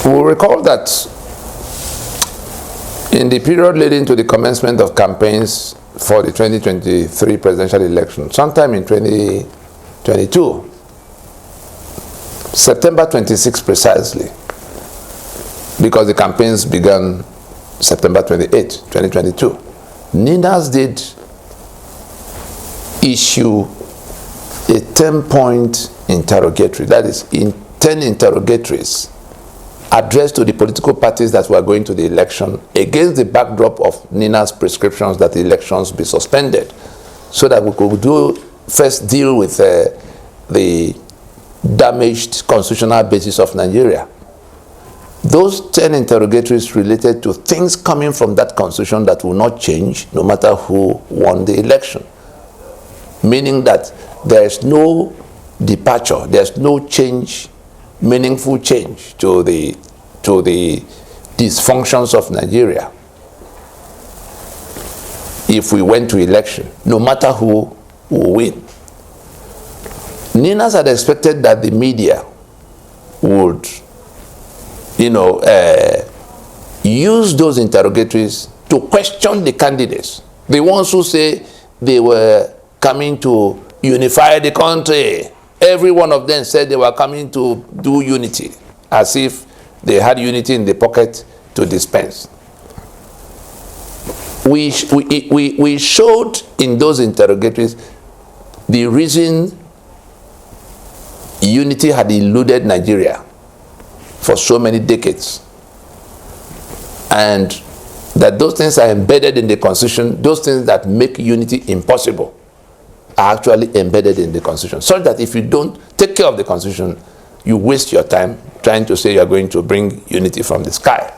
We'll recall that in the period leading to the commencement of campaigns for the 2023 presidential election, sometime in 2022, September 26 precisely, because the campaigns began September 28, 2022, NINAS did issue a 10-point interrogatory, that is, in 10 interrogatories addressed to the political parties that were going to the election against the backdrop of NINA's prescriptions that the elections be suspended, so that we could first deal with the damaged constitutional basis of Nigeria. Those 10 interrogatories related to things coming from that constitution that will not change no matter who won the election. Meaning that there is no departure, there's no change, meaningful change to the dysfunctions of Nigeria if we went to election, no matter who will win. NINAS had expected that the media would, use those interrogatories to question the candidates, the ones who say they were coming to unify the country. Every one of them said they were coming to do unity, as if they had unity in the pocket to dispense. We showed in those interrogatories the reason unity had eluded Nigeria for so many decades, and that those things are embedded in the Constitution. Those things that make unity impossible are actually embedded in the Constitution, such that if you don't take care of the Constitution, you waste your time trying to say you're going to bring unity from the sky.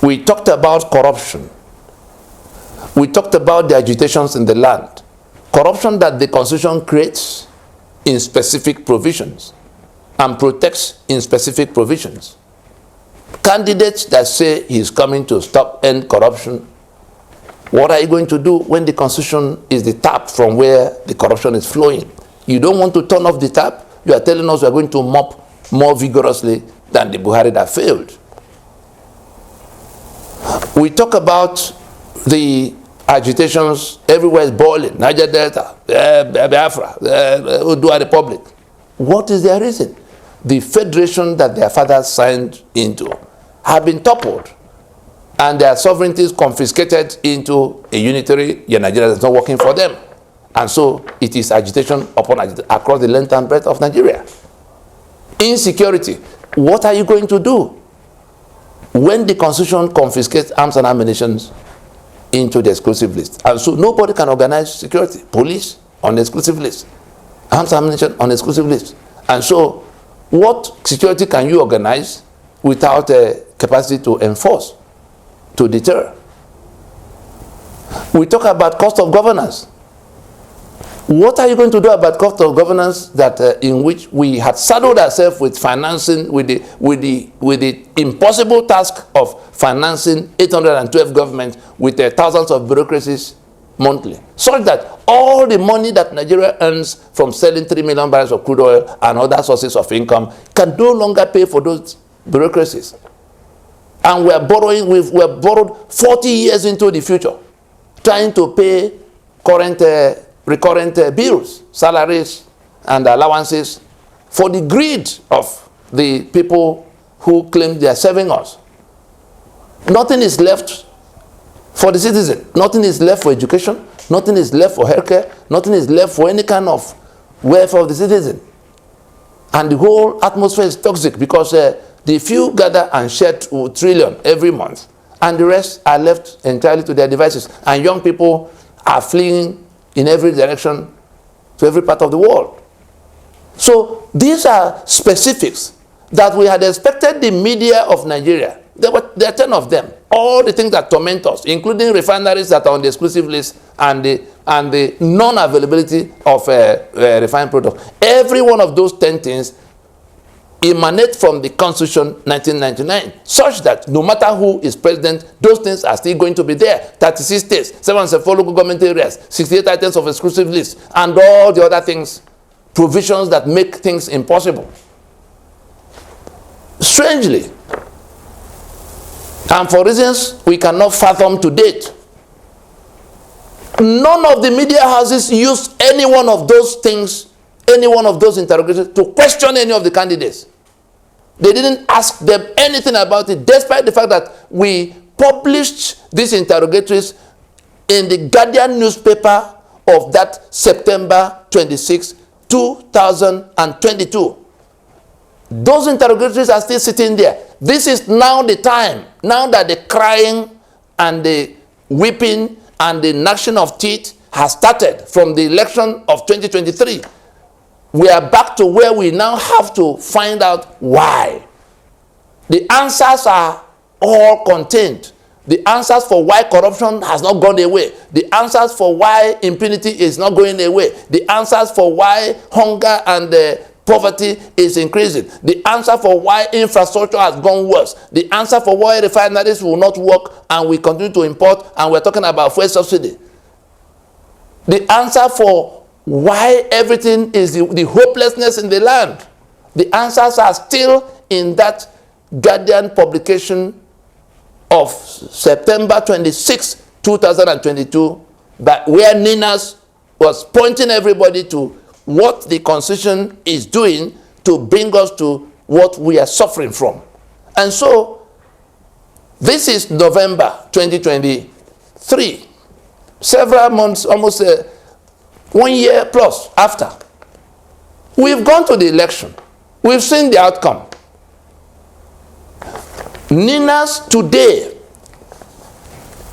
We talked about corruption. We talked about the agitations in the land. Corruption that the Constitution creates in specific provisions and protects in specific provisions. Candidates that say he's coming to end corruption, what are you going to do when the Constitution is the tap from where the corruption is flowing? You don't want to turn off the tap. You are telling us we are going to mop more vigorously than the Buhari that failed. We talk about the agitations, everywhere is boiling. Niger Delta, Biafra, Odua Republic. What is their reason? The federation that their fathers signed into have been toppled, and their sovereignties confiscated into a unitary Nigeria that's not working for them. And so it is agitation upon agitation across the length and breadth of Nigeria. Insecurity. What are you going to do when the Constitution confiscates arms and ammunition into the exclusive list? And so nobody can organize security. Police on the exclusive list, arms and ammunition on the exclusive list. And so what security can you organize without a capacity to enforce, to deter? We talk about cost of governance. What are you going to do about cost of governance that in which we had saddled ourselves with financing, with the impossible task of financing 812 governments with thousands of bureaucracies monthly, such that all the money that Nigeria earns from selling 3 million barrels of crude oil and other sources of income can no longer pay for those bureaucracies. And we're borrowed 40 years into the future, trying to pay recurrent bills, salaries, and allowances for the greed of the people who claim they are serving us. Nothing is left for the citizen. Nothing is left for education. Nothing is left for healthcare. Nothing is left for any kind of welfare of the citizen. And the whole atmosphere is toxic because the few gather and share $2 trillion every month, and the rest are left entirely to their devices. And young people are fleeing in every direction to every part of the world. So these are specifics that we had expected the media of Nigeria. There are 10 of them. All the things that torment us, including refineries that are on the exclusive list and the non-availability of refined products. Every one of those 10 things emanate from the Constitution 1999, such that no matter who is president, those things are still going to be there. 36 states, 774 local government areas, 68 items of exclusive list, and all the other things, provisions that make things impossible. Strangely, And for reasons we cannot fathom to date, none of the media houses used any one of those things, any one of those interrogations to question any of the candidates. They didn't ask them anything about it, despite the fact that we published these interrogatories in the Guardian newspaper of that September 26, 2022. Those interrogatories are still sitting there. This is now the time, now that the crying and the weeping and the gnashing of teeth has started from the election of 2023. We are back to where we now have to find out why. The answers are all contained. The answers for why corruption has not gone away. The answers for why impunity is not going away. The answers for why hunger and poverty is increasing. The answer for why infrastructure has gone worse. The answer for why refineries will not work and we continue to import, and we're talking about fuel subsidy. The answer for why everything is the hopelessness in the land. The answers are still in that Guardian publication of September 26, 2022, but where NINAS was pointing everybody to what the Constitution is doing to bring us to what we are suffering from. And so, this is November 2023, several months, almost 1 year plus after. We've gone to the election. We've seen the outcome. NINAS today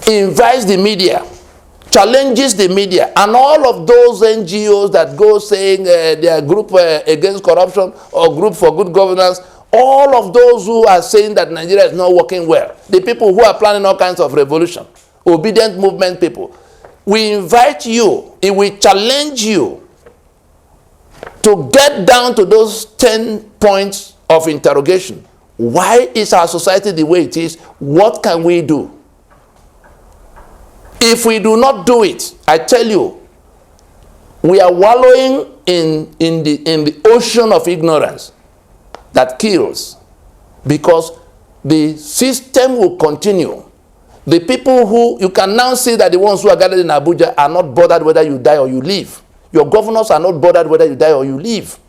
invites the media, challenges the media, and all of those NGOs that go saying they are group against corruption or group for good governance, all of those who are saying that Nigeria is not working well, the people who are planning all kinds of revolution, obedient movement people, we invite you, we challenge you to get down to those 10 points of interrogation. Why is our society the way it is? What can we do? If we do not do it, I tell you, we are wallowing in the ocean of ignorance that kills, because the system will continue. The people who, you can now see that the ones who are gathered in Abuja are not bothered whether you die or you live. Your governors are not bothered whether you die or you live.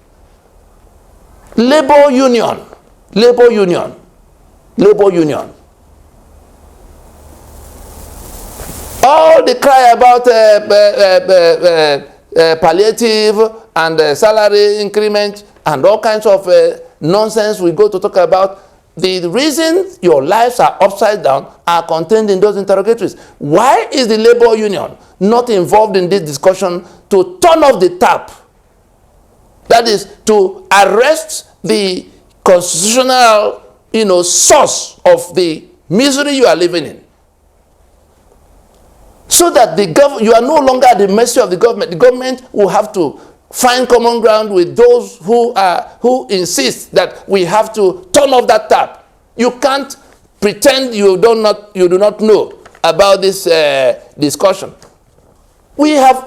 Labor union. Labor union. Labor union. All the cry about palliative and salary increment and all kinds of nonsense we go to talk about, the reason your lives are upside down are contained in those interrogatories. Why is the labor union not involved in this discussion to turn off the tap? That is, to arrest the constitutional, source of the misery you are living in, so that you are no longer at the mercy of the government. The government will have to find common ground with those who insist that we have to turn off that tap. You can't pretend you do not know about this discussion. We have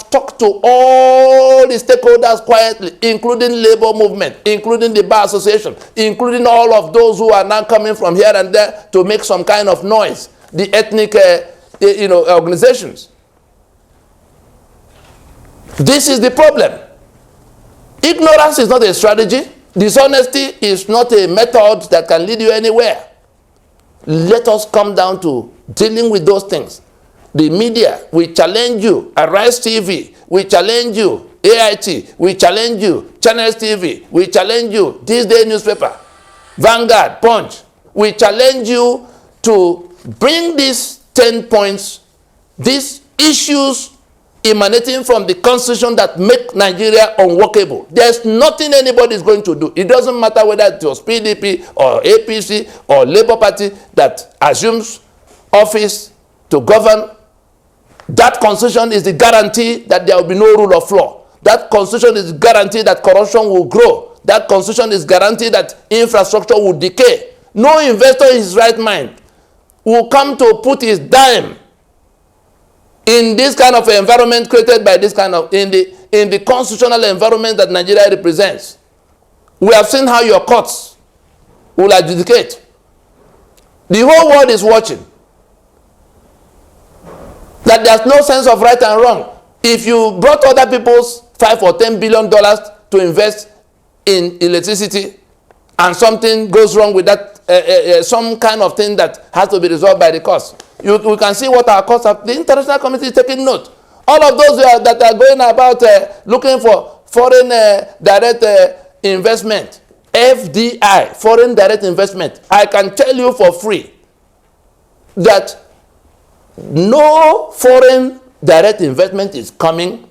talked to all the stakeholders quietly, including labor movement, including the bar association, including all of those who are now coming from here and there to make some kind of noise, the ethnic organizations. This is the problem. Ignorance is not a strategy. Dishonesty is not a method that can lead you anywhere. Let us come down to dealing with those things. The media, we challenge you. Arise TV, we challenge you. AIT, we challenge you. Channels TV, we challenge you. This Day newspaper, Vanguard, Punch, we challenge you to bring these 10 points, these issues emanating from the Constitution that make Nigeria unworkable. There's nothing anybody is going to do. It doesn't matter whether it was PDP or APC or Labour Party that assumes office to govern. That Constitution is the guarantee that there will be no rule of law. That Constitution is the guarantee that corruption will grow. That Constitution is guarantee that infrastructure will decay. No investor in his right mind will come to put his dime in this kind of environment created by this kind of, in the constitutional environment that Nigeria represents. We have seen how your courts will adjudicate. The whole world is watching. That there's no sense of right and wrong. If you brought other people's $5 or $10 billion to invest in electricity and something goes wrong with that, some kind of thing that has to be resolved by the cost, we can see what our costs are. The international community is taking note. All of those that are going about looking for foreign direct investment, FDI, foreign direct investment, I can tell you for free that no foreign direct investment is coming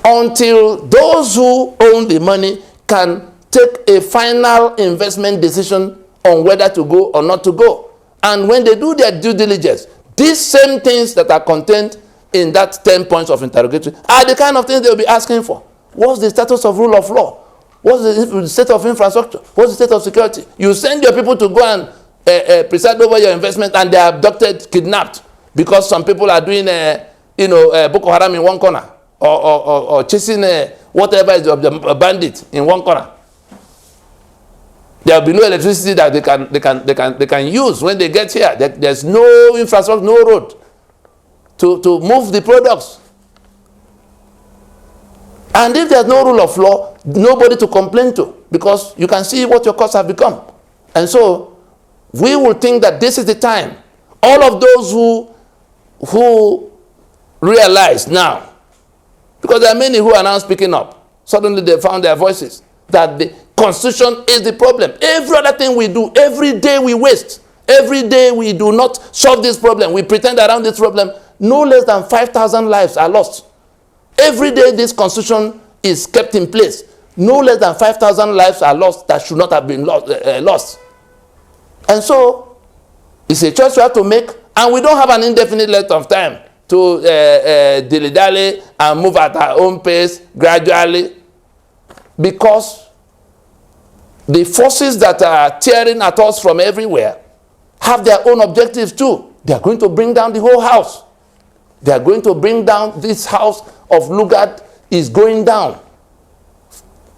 until those who own the money can take a final investment decision on whether to go or not to go. And when they do their due diligence, these same things that are contained in that 10 points of interrogatory are the kind of things they'll be asking for. What's the status of rule of law? What's the state of infrastructure? What's the state of security? You send your people to go and preside over your investment, and they are abducted, kidnapped, because some people are doing, Boko Haram in one corner, or chasing whatever is the bandit in one corner. There will be no electricity that they can use when they get here. There's no infrastructure, no road to move the products. And if there's no rule of law, nobody to complain to, because you can see what your costs have become. And so we will think that this is the time. All of those who realize now, because there are many who are now speaking up, suddenly they found their voices, that the Constitution is the problem. Every other thing we do, every day we waste. Every day we do not solve this problem. We pretend around this problem. No less than 5,000 lives are lost. Every day this Constitution is kept in place. No less than 5,000 lives are lost that should not have been lost. And so it's a choice we have to make, and we don't have an indefinite length of time to dilly-dally and move at our own pace gradually, because the forces that are tearing at us from everywhere have their own objectives too. They are going to bring down the whole house. They are going to bring down this house of Lugard is going down.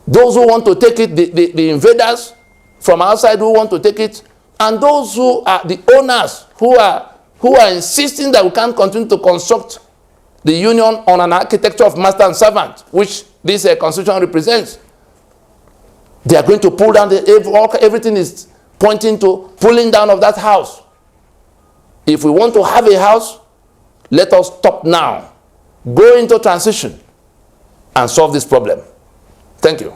Those who want to take it, the invaders from outside who want to take it, and those who are the owners who are insisting that we can't continue to construct the union on an architecture of master and servant, which this constitution represents. They are going to pull down everything is pointing to pulling down of that house. If we want to have a house, let us stop now, go into transition, and solve this problem. Thank you.